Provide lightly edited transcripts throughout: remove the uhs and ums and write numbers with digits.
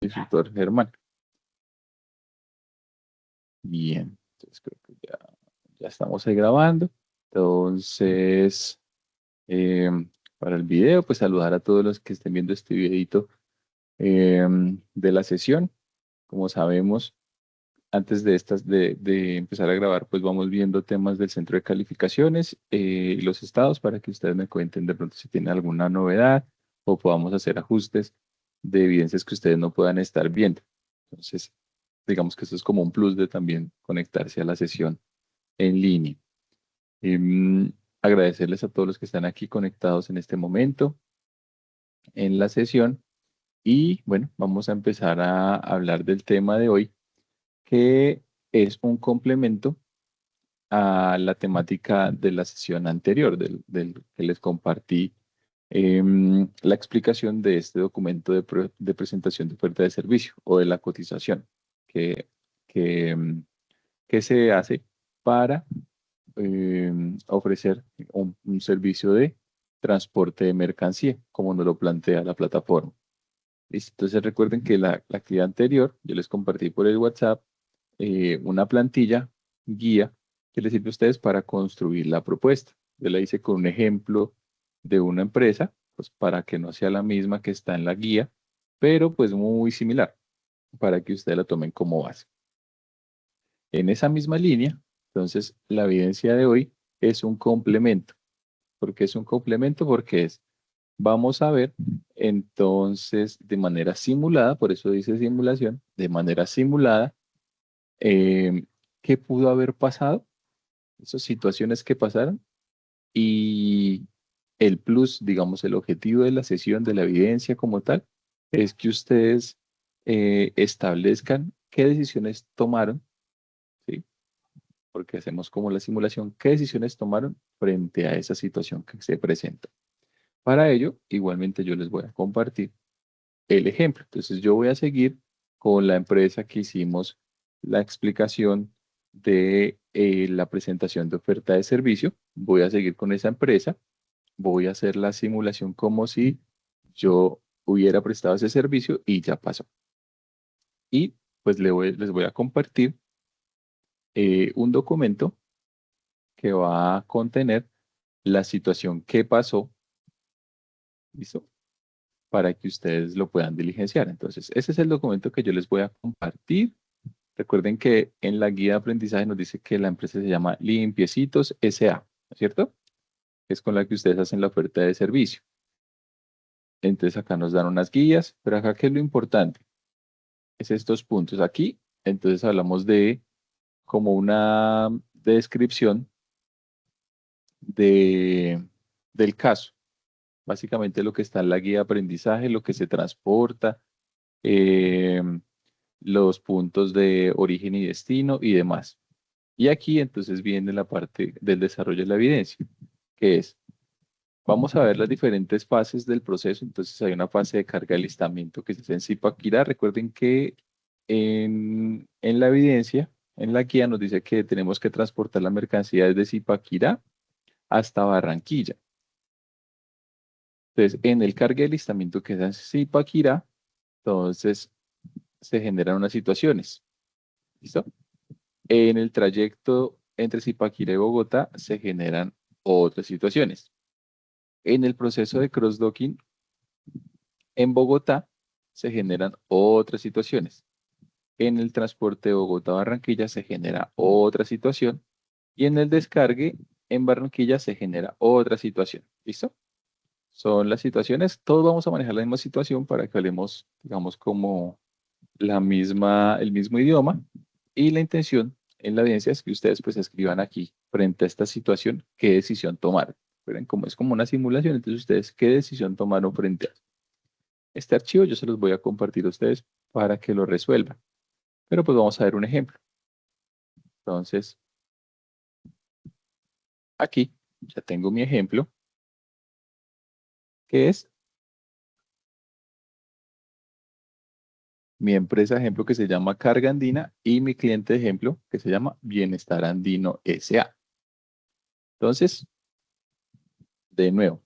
instructor Germán. Bien, entonces creo que ya estamos ahí grabando. Entonces, eh, para el video, pues saludar a todos los que estén viendo este videito de la sesión. Como sabemos, antes de empezar a grabar, pues vamos viendo temas del centro de calificaciones y los estados para que ustedes me cuenten de pronto si tienen alguna novedad o podamos hacer ajustes de evidencias que ustedes no puedan estar viendo. Entonces, digamos que eso es como un plus de también conectarse a la sesión en línea. Agradecerles a todos los que están aquí conectados en este momento en la sesión y bueno, vamos a empezar a hablar del tema de hoy, que es un complemento a la temática de la sesión anterior, del que les compartí la explicación de este documento de presentación de oferta de servicio o de la cotización que, que, em, que se hace para ofrecer un servicio de transporte de mercancía, como nos lo plantea la plataforma. ¿Listo? Entonces recuerden que la actividad anterior, yo les compartí por el WhatsApp una plantilla guía que les sirve a ustedes para construir la propuesta. Yo la hice con un ejemplo de una empresa, pues para que no sea la misma que está en la guía, pero pues muy similar, para que ustedes la tomen como base. En esa misma línea, entonces, la evidencia de hoy es un complemento. ¿Por qué es un complemento? Porque vamos a ver, entonces, de manera simulada, por eso dice simulación, de manera simulada, eh, qué pudo haber pasado, esas situaciones que pasaron, y el plus, digamos, el objetivo de la sesión de la evidencia como tal, es que ustedes establezcan qué decisiones tomaron, ¿sí? Porque hacemos como la simulación, qué decisiones tomaron frente a esa situación que se presenta. Para ello, igualmente yo les voy a compartir el ejemplo. Entonces yo voy a seguir con la empresa que hicimos la explicación de la presentación de oferta de servicio. Voy a seguir con esa empresa. Voy a hacer la simulación como si yo hubiera prestado ese servicio y ya pasó. Y pues les voy a compartir un documento que va a contener la situación que pasó, ¿listo? Para que ustedes lo puedan diligenciar. Entonces, ese es el documento que yo les voy a compartir. Recuerden que en la guía de aprendizaje nos dice que la empresa se llama Limpiecitos S.A., ¿no es cierto? Es con la que ustedes hacen la oferta de servicio. Entonces acá nos dan unas guías, pero acá ¿qué es lo importante? Es estos puntos aquí. Entonces hablamos de como una descripción del caso. Básicamente lo que está en la guía de aprendizaje, lo que se transporta, eh, los puntos de origen y destino y demás. Y aquí entonces viene la parte del desarrollo de la evidencia, que es, vamos a ver las diferentes fases del proceso. Entonces hay una fase de carga de alistamiento que se hace en Zipaquirá. Recuerden que en la evidencia, en la guía nos dice que tenemos que transportar la mercancía desde Zipaquirá hasta Barranquilla. Entonces, en el carga de alistamiento que es en Zipaquirá, entonces se generan unas situaciones. ¿Listo? En el trayecto entre Zipaquirá y Bogotá se generan otras situaciones. En el proceso de cross-docking en Bogotá se generan otras situaciones. En el transporte de Bogotá a Barranquilla se genera otra situación. Y en el descargue en Barranquilla se genera otra situación. ¿Listo? Son las situaciones. Todos vamos a manejar la misma situación para que hablemos, digamos, como el mismo idioma. Y la intención en la evidencia es que ustedes pues escriban aquí frente a esta situación qué decisión tomaron. Miren, como es como una simulación, entonces ustedes qué decisión tomaron frente a este archivo. Yo se los voy a compartir a ustedes para que lo resuelvan. Pero pues vamos a ver un ejemplo. Entonces, aquí ya tengo mi ejemplo, que es mi empresa ejemplo que se llama Carga Andina y mi cliente ejemplo que se llama Bienestar Andino S.A. Entonces, de nuevo,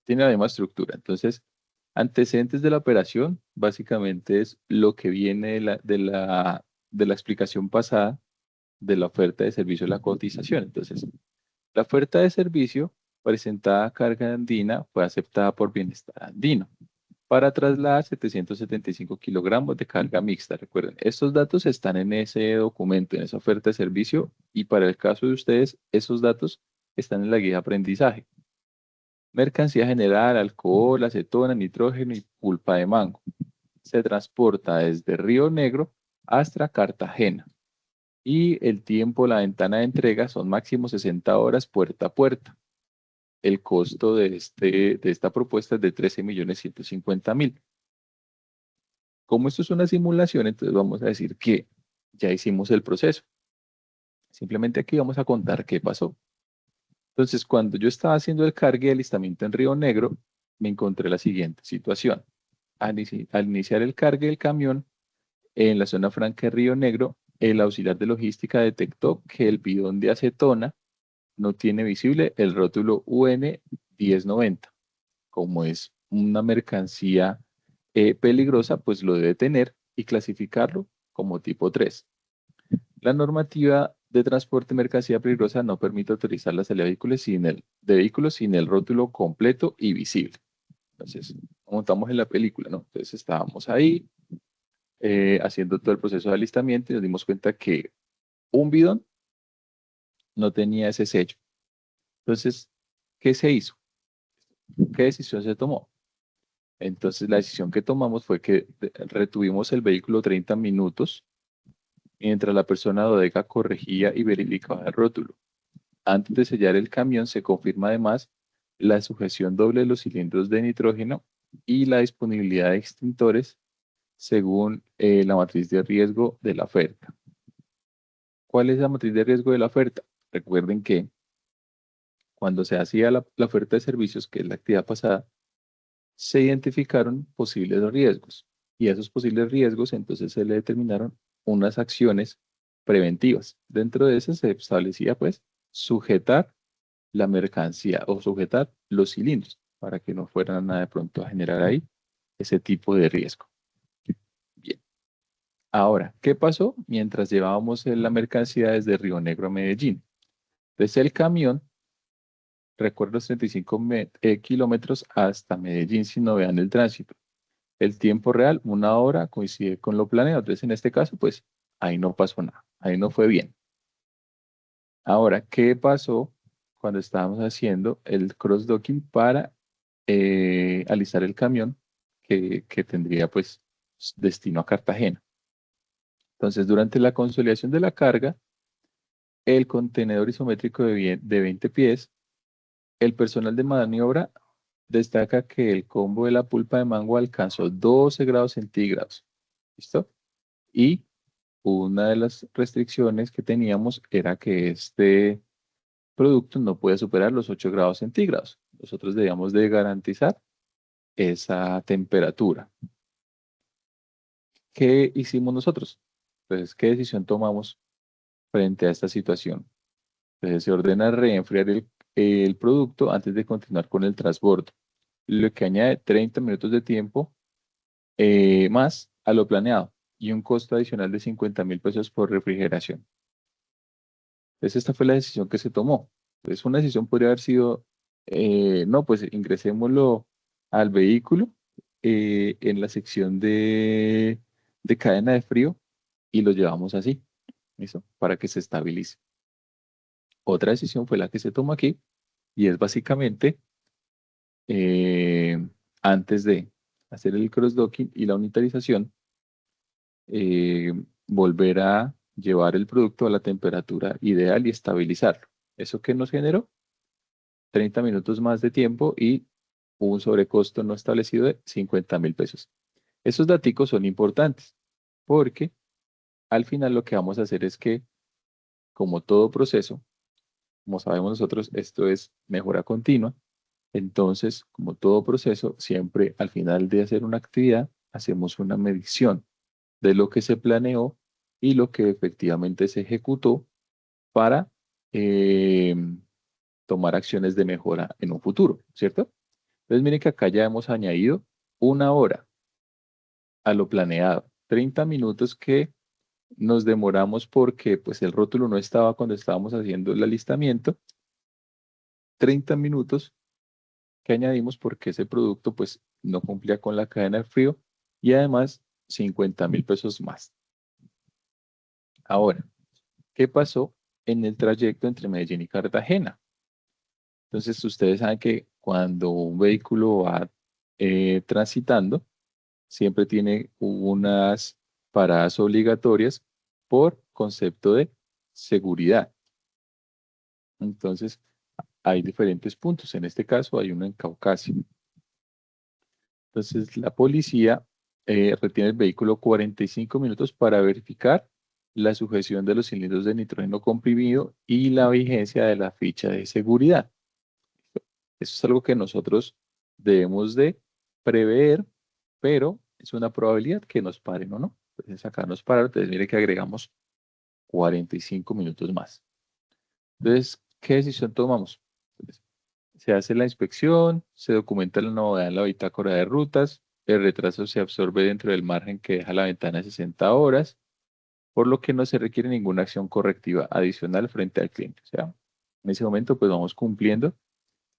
tiene la misma estructura. Entonces, antecedentes de la operación, básicamente es lo que viene de la explicación pasada de la oferta de servicio de la cotización. Entonces, la oferta de servicio presentada a carga andina fue aceptada por Bienestar Andino para trasladar 775 kilogramos de carga mixta. Recuerden, estos datos están en ese documento, en esa oferta de servicio, y para el caso de ustedes, esos datos están en la guía de aprendizaje. Mercancía general, alcohol, acetona, nitrógeno y pulpa de mango. Se transporta desde Río Negro hasta Cartagena. Y el tiempo, la ventana de entrega son máximo 60 horas puerta a puerta. El costo de esta propuesta es de 13.150.000. Como esto es una simulación, entonces vamos a decir que ya hicimos el proceso. Simplemente aquí vamos a contar qué pasó. Entonces, cuando yo estaba haciendo el cargue de alistamiento en Río Negro, me encontré la siguiente situación. Al iniciar el cargue del camión en la zona franca de Río Negro, el auxiliar de logística detectó que el bidón de acetona no tiene visible el rótulo UN 1090. Como es una mercancía peligrosa, pues lo debe tener y clasificarlo como tipo 3. La normativa de transporte de mercancía peligrosa no permite autorizar la salida de vehículos sin el rótulo completo y visible. Entonces, montamos en la película, ¿no? Entonces estábamos ahí haciendo todo el proceso de alistamiento y nos dimos cuenta que un bidón no tenía ese sello. Entonces, ¿qué se hizo? ¿Qué decisión se tomó? Entonces, la decisión que tomamos fue que retuvimos el vehículo 30 minutos mientras la persona de bodega corregía y verificaba el rótulo. Antes de sellar el camión, se confirma además la sujeción doble de los cilindros de nitrógeno y la disponibilidad de extintores según la matriz de riesgo de la oferta. ¿Cuál es la matriz de riesgo de la oferta? Recuerden que cuando se hacía la oferta de servicios, que es la actividad pasada, se identificaron posibles riesgos y a esos posibles riesgos entonces se le determinaron unas acciones preventivas. Dentro de esas se establecía pues sujetar la mercancía o sujetar los cilindros para que no fueran de pronto a generar ahí ese tipo de riesgo. Bien. Ahora, ¿qué pasó mientras llevábamos la mercancía desde Río Negro a Medellín? Desde el camión recorre los 35 kilómetros hasta Medellín si no vean el tránsito. El tiempo real, 1 hora, coincide con lo planeado. Entonces, en este caso, pues ahí no pasó nada, ahí no fue bien. Ahora, ¿qué pasó cuando estábamos haciendo el cross-docking para alistar el camión que tendría pues destino a Cartagena? Entonces, durante la consolidación de la carga, el contenedor isométrico de 20 pies, el personal de maniobra destaca que el combo de la pulpa de mango alcanzó 12 grados centígrados. ¿Listo? Y una de las restricciones que teníamos era que este producto no puede superar los 8 grados centígrados. Nosotros debíamos de garantizar esa temperatura. ¿Qué hicimos nosotros? Pues, ¿qué decisión tomamos frente a esta situación? Entonces, se ordena reenfriar el producto antes de continuar con el transbordo, lo que añade 30 minutos de tiempo más a lo planeado y un costo adicional de 50.000 pesos por refrigeración. Entonces, esta fue la decisión que se tomó. Entonces, una decisión podría haber sido, no, pues ingresémoslo al vehículo en la sección de cadena de frío y lo llevamos así, ¿listo? Para que se estabilice. Otra decisión fue la que se tomó aquí y es básicamente antes de hacer el cross-docking y la unitarización, eh, volver a llevar el producto a la temperatura ideal y estabilizarlo. ¿Eso qué nos generó? 30 minutos más de tiempo y un sobrecosto no establecido de 50.000 pesos. Esos datos son importantes porque al final lo que vamos a hacer es que, como todo proceso, como sabemos nosotros, esto es mejora continua. Entonces, como todo proceso, siempre al final de hacer una actividad, hacemos una medición de lo que se planeó y lo que efectivamente se ejecutó para eh, tomar acciones de mejora en un futuro, ¿cierto? Entonces, miren que acá ya hemos añadido 1 hora. a lo planeado. 30 minutos que nos demoramos porque pues el rótulo no estaba cuando estábamos haciendo el alistamiento. 30 minutos que añadimos porque ese producto pues no cumplía con la cadena de frío y además 50.000 pesos más. Ahora, ¿qué pasó en el trayecto entre Medellín y Cartagena? Entonces, ustedes saben que cuando un vehículo va transitando, siempre tiene unas paradas obligatorias por concepto de seguridad. Entonces, hay diferentes puntos. En este caso, hay uno en Caucasia. Entonces, la policía retiene el vehículo 45 minutos para verificar la sujeción de los cilindros de nitrógeno comprimido y la vigencia de la ficha de seguridad. Eso es algo que nosotros debemos de prever, pero es una probabilidad que nos paren o no. Entonces, acá nos pararon, entonces mire que agregamos 45 minutos más. Entonces, ¿qué decisión tomamos? Entonces, se hace la inspección, se documenta la novedad en la bitácora de rutas, el retraso se absorbe dentro del margen que deja la ventana de 60 horas, por lo que no se requiere ninguna acción correctiva adicional frente al cliente. O sea, en ese momento pues vamos cumpliendo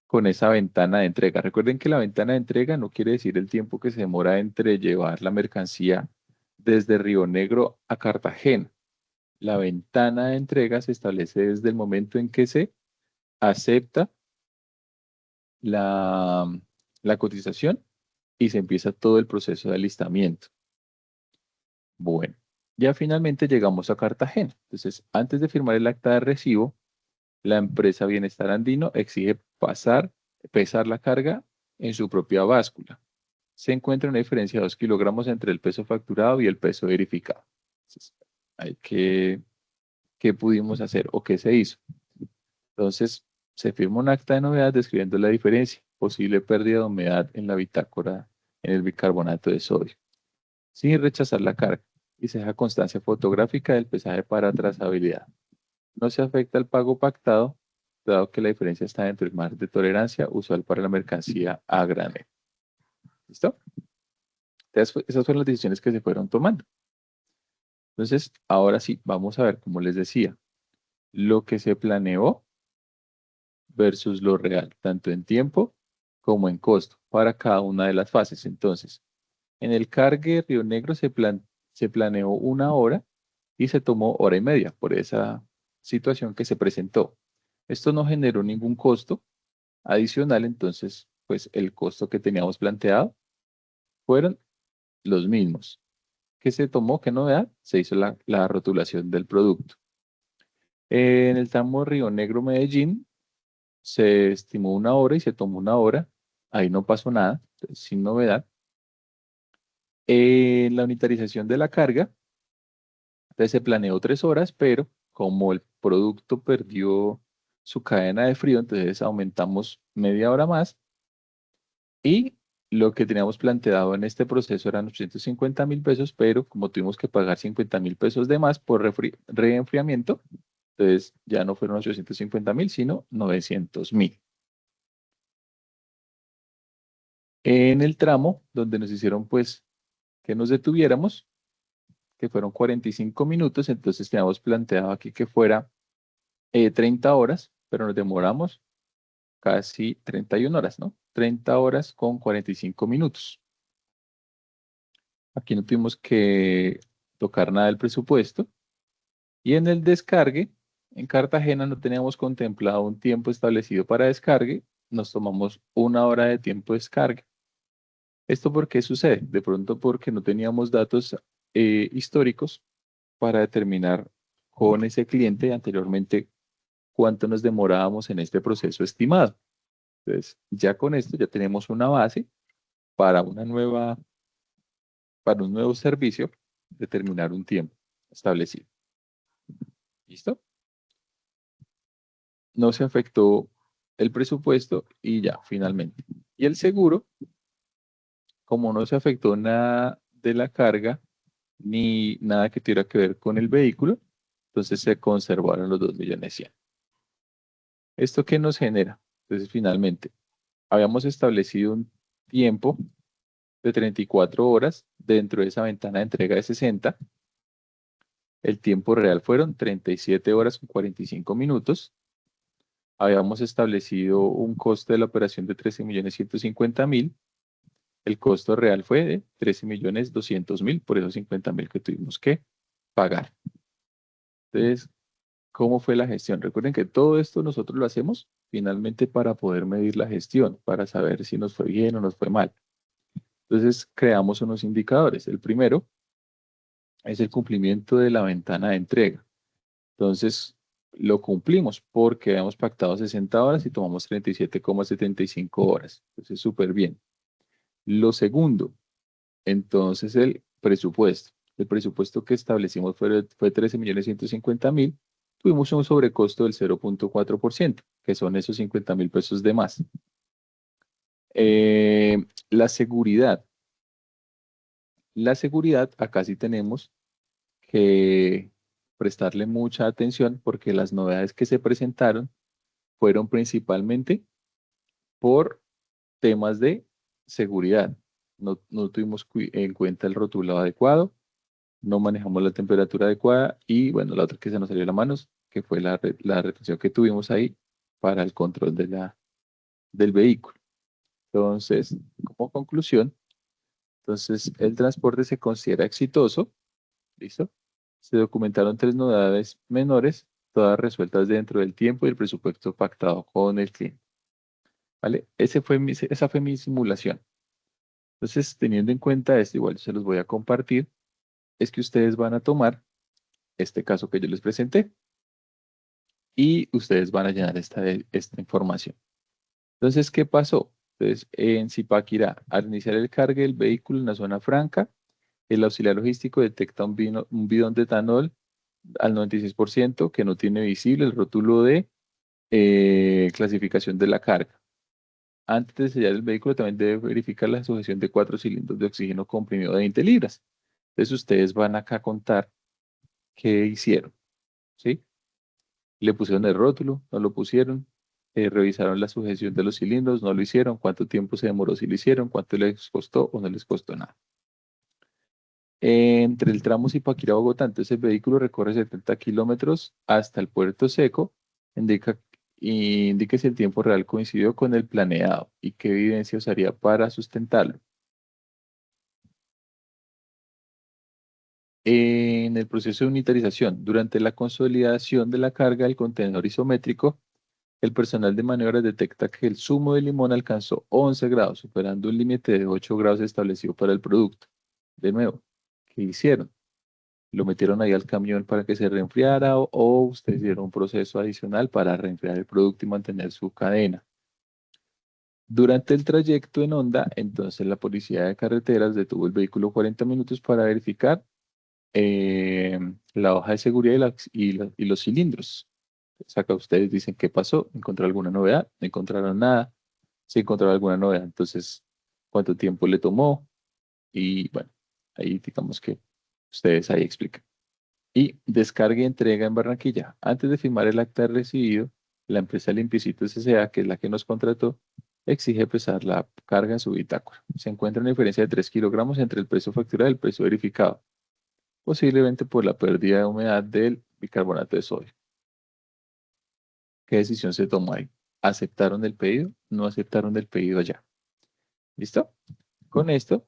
con esa ventana de entrega. Recuerden que la ventana de entrega no quiere decir el tiempo que se demora entre llevar la mercancía desde Río Negro a Cartagena. La ventana de entrega se establece desde el momento en que se acepta la, la cotización y se empieza todo el proceso de alistamiento. Bueno, ya finalmente llegamos a Cartagena. Entonces, antes de firmar el acta de recibo, la empresa Bienestar Andino exige pesar la carga en su propia báscula. Se encuentra una diferencia de 2 kilogramos entre el peso facturado y el peso verificado. Entonces, hay ¿qué pudimos hacer o qué se hizo? Entonces, se firma un acta de novedad describiendo la diferencia, posible pérdida de humedad en la bitácora, en el bicarbonato de sodio, sin rechazar la carga, y se deja constancia fotográfica del pesaje para trazabilidad. No se afecta el pago pactado, dado que la diferencia está dentro del margen de tolerancia usual para la mercancía a granel. ¿Listo? Entonces, esas fueron las decisiones que se fueron tomando. Entonces, ahora sí, vamos a ver, como les decía, lo que se planeó versus lo real, tanto en tiempo como en costo, para cada una de las fases. Entonces, en el cargue Río Negro se planeó 1 hora y se tomó 1 hora y media por esa situación que se presentó. Esto no generó ningún costo adicional, entonces, pues el costo que teníamos planteado fueron los mismos. ¿Qué se tomó? ¿Qué novedad? Se hizo la rotulación del producto. En el tramo Río Negro-Medellín se estimó 1 hora y se tomó 1 hora. Ahí no pasó nada, sin novedad. En la unitarización de la carga, entonces se planeó 3 horas, pero como el producto perdió su cadena de frío, entonces aumentamos media hora más y lo que teníamos planteado en este proceso eran 850.000 pesos, pero como tuvimos que pagar 50.000 pesos de más por reenfriamiento, entonces ya no fueron 850.000, sino 900.000. En el tramo donde nos hicieron pues que nos detuviéramos, que fueron 45 minutos, entonces teníamos planteado aquí que fuera 30 horas, pero nos demoramos casi 31 horas, ¿no? 30 horas con 45 minutos. Aquí no tuvimos que tocar nada del presupuesto. Y en el descargue, en Cartagena no teníamos contemplado un tiempo establecido para descargue, nos tomamos 1 hora de tiempo de descarga. ¿Esto por qué sucede? De pronto porque no teníamos datos históricos para determinar con ese cliente anteriormente cuánto nos demorábamos en este proceso estimado. Entonces, ya con esto ya tenemos una base para para un nuevo servicio, determinar un tiempo establecido. ¿Listo? No se afectó el presupuesto y ya, finalmente. Y el seguro, como no se afectó nada de la carga, ni nada que tuviera que ver con el vehículo, entonces se conservaron los 2.100.000. ¿Esto qué nos genera? Entonces, finalmente, habíamos establecido un tiempo de 34 horas dentro de esa ventana de entrega de 60. El tiempo real fueron 37 horas con 45 minutos. Habíamos establecido un costo de la operación de 13.150.000. El costo real fue de 13.200.000 por esos 50.000 que tuvimos que pagar. Entonces, ¿cómo fue la gestión? Recuerden que todo esto nosotros lo hacemos finalmente para poder medir la gestión, para saber si nos fue bien o nos fue mal. Entonces, creamos unos indicadores. El primero es el cumplimiento de la ventana de entrega. Entonces, lo cumplimos porque habíamos pactado 60 horas y tomamos 37,75 horas. Entonces, súper bien. Lo segundo, entonces el presupuesto. El presupuesto que establecimos fue 13.150.000. Tuvimos un sobrecosto del 0,4%, que son esos 50.000 pesos de más. La seguridad. La seguridad, acá sí tenemos que prestarle mucha atención porque las novedades que se presentaron fueron principalmente por temas de seguridad. No tuvimos en cuenta el rotulado adecuado, no manejamos la temperatura adecuada y bueno, la otra que se nos salió de las manos, que fue la retención que tuvimos ahí para el control del vehículo. Entonces, como conclusión, entonces el transporte se considera exitoso, ¿listo? Se documentaron 3 novedades menores, todas resueltas dentro del tiempo y el presupuesto pactado con el cliente. ¿Vale? Esa fue mi simulación. Entonces, teniendo en cuenta esto, igual se los voy a compartir, es que ustedes van a tomar este caso que yo les presenté y ustedes van a llenar esta información. Entonces, ¿qué pasó? Entonces, en Zipaquirá, al iniciar el cargue del vehículo en la zona franca, el auxiliar logístico detecta un bidón de etanol al 96% que no tiene visible el rótulo de clasificación de la carga. Antes de sellar el vehículo también debe verificar la sujeción de 4 cilindros de oxígeno comprimido de 20 libras. Entonces ustedes van acá a contar qué hicieron, ¿sí? Le pusieron el rótulo, no lo pusieron, revisaron la sujeción de los cilindros, no lo hicieron, cuánto tiempo se demoró si lo hicieron, cuánto les costó o no les costó nada. Entre el tramo Zipaquirá Bogotá, entonces el vehículo recorre 70 kilómetros hasta el puerto seco, indique si el tiempo real coincidió con el planeado y qué evidencia usaría para sustentarlo. En el proceso de unitarización, durante la consolidación de la carga del contenedor isométrico, el personal de maniobras detecta que el zumo de limón alcanzó 11 grados, superando un límite de 8 grados establecido para el producto. De nuevo, ¿qué hicieron? Lo metieron ahí al camión para que se reenfriara o ustedes hicieron un proceso adicional para reenfriar el producto y mantener su cadena. Durante el trayecto en Honda, entonces la policía de carreteras detuvo el vehículo 40 minutos para verificar la hoja de seguridad y los cilindros. Acá ustedes dicen qué pasó, encontraron alguna novedad, no encontraron nada, si encontraron alguna novedad, entonces cuánto tiempo le tomó y bueno, ahí digamos que ustedes ahí explican. Y descarga y entrega en Barranquilla. Antes de firmar el acta de recibido, la empresa Limpiecitos S.A., que es la que nos contrató, exige pesar la carga en su bitácora. Se encuentra una diferencia de 3 kilogramos entre el precio facturado y el precio verificado, posiblemente por la pérdida de humedad del bicarbonato de sodio. ¿Qué decisión se tomó ahí? ¿Aceptaron el pedido? ¿No aceptaron el pedido ya? ¿Listo? Con esto,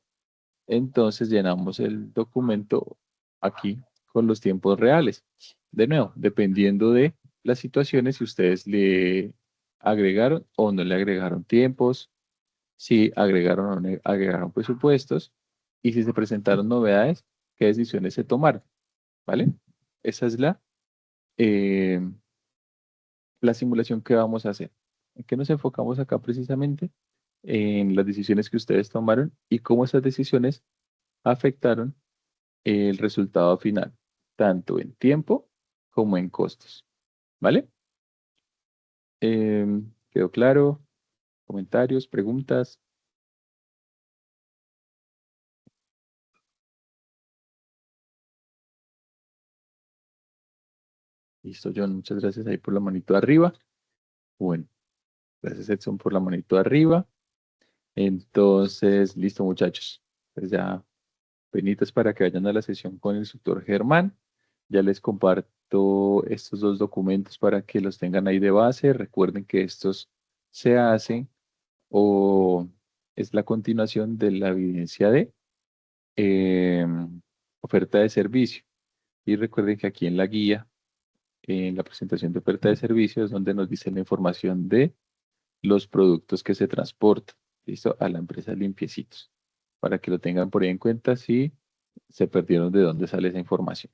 entonces llenamos el documento aquí con los tiempos reales. De nuevo, dependiendo de las situaciones, si ustedes le agregaron o no le agregaron tiempos, si agregaron o no agregaron presupuestos y si se presentaron novedades, qué decisiones se tomaron. ¿Vale? Esa es eh, la simulación que vamos a hacer. ¿En qué nos enfocamos acá precisamente? En las decisiones que ustedes tomaron y cómo esas decisiones afectaron el resultado final, tanto en tiempo como en costos. ¿Vale? ¿Quedó claro? ¿Comentarios? ¿Preguntas? Listo, John. Muchas gracias ahí por la manito arriba. Bueno, gracias Edson por la manito arriba. Entonces, listo muchachos. Pues ya, penitas para que vayan a la sesión con el instructor Germán. Ya les comparto estos dos documentos para que los tengan ahí de base. Recuerden que estos se hacen o es la continuación de la evidencia de eh, oferta de servicio. Y recuerden que aquí en la guía, en la presentación de oferta de servicio, es donde nos dice la información de los productos que se transportan, ¿listo? A la empresa Limpiecitos, para que lo tengan por ahí en cuenta si se perdieron de dónde sale esa información.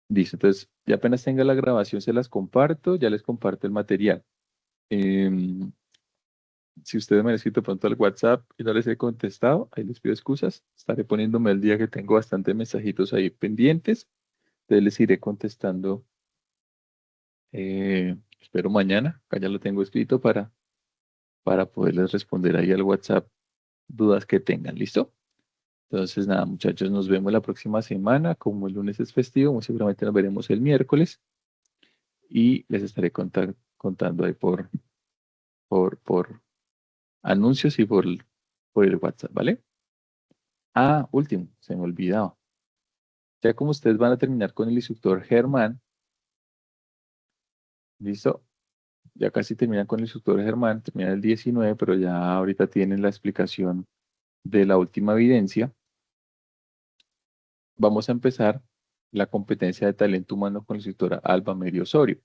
Listo, entonces ya apenas tenga la grabación se las comparto, ya les comparto el material. Em, si ustedes me han escrito pronto al WhatsApp y no les he contestado, ahí les pido excusas. Estaré poniéndome el día que tengo bastantes mensajitos ahí pendientes. Entonces les iré contestando, espero mañana, acá ya lo tengo escrito para poderles responder ahí al WhatsApp dudas que tengan. ¿Listo? Entonces, nada, muchachos, nos vemos la próxima semana. Como el lunes es festivo, muy seguramente nos veremos el miércoles y les estaré contando ahí por anuncios y por el WhatsApp, ¿vale? Ah, último, se me olvidaba. Ya como ustedes van a terminar con el instructor Germán, ¿listo? Ya casi terminan con el instructor Germán, terminan el 19, pero ya ahorita tienen la explicación de la última evidencia. Vamos a empezar la competencia de talento humano con la instructora Alba Mary Osorio.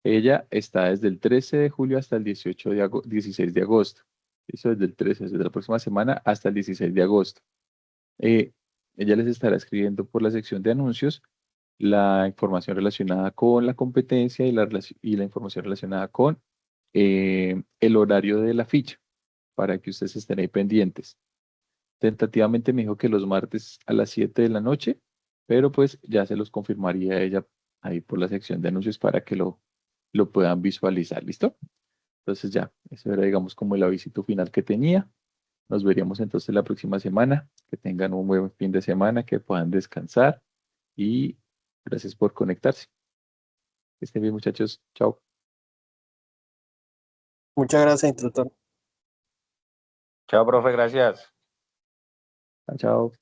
Ella está desde el 13 de julio hasta el 16 de agosto. Eso desde el 13, desde la próxima semana hasta el 16 de agosto. Eh, Ella les estará escribiendo por la sección de anuncios la información relacionada con la competencia y la información relacionada con el horario de la ficha, para que ustedes estén ahí pendientes. Tentativamente me dijo que los martes a las 7 de la noche, pero pues ya se los confirmaría ella ahí por la sección de anuncios para que lo puedan visualizar. ¿Listo? Entonces ya, eso era digamos como el avisito final que tenía. Nos veríamos entonces la próxima semana. Que tengan un buen fin de semana, que puedan descansar y gracias por conectarse. Que estén bien, muchachos. Chao. Muchas gracias, instructor. Chao, profe, gracias. Chao. Chao.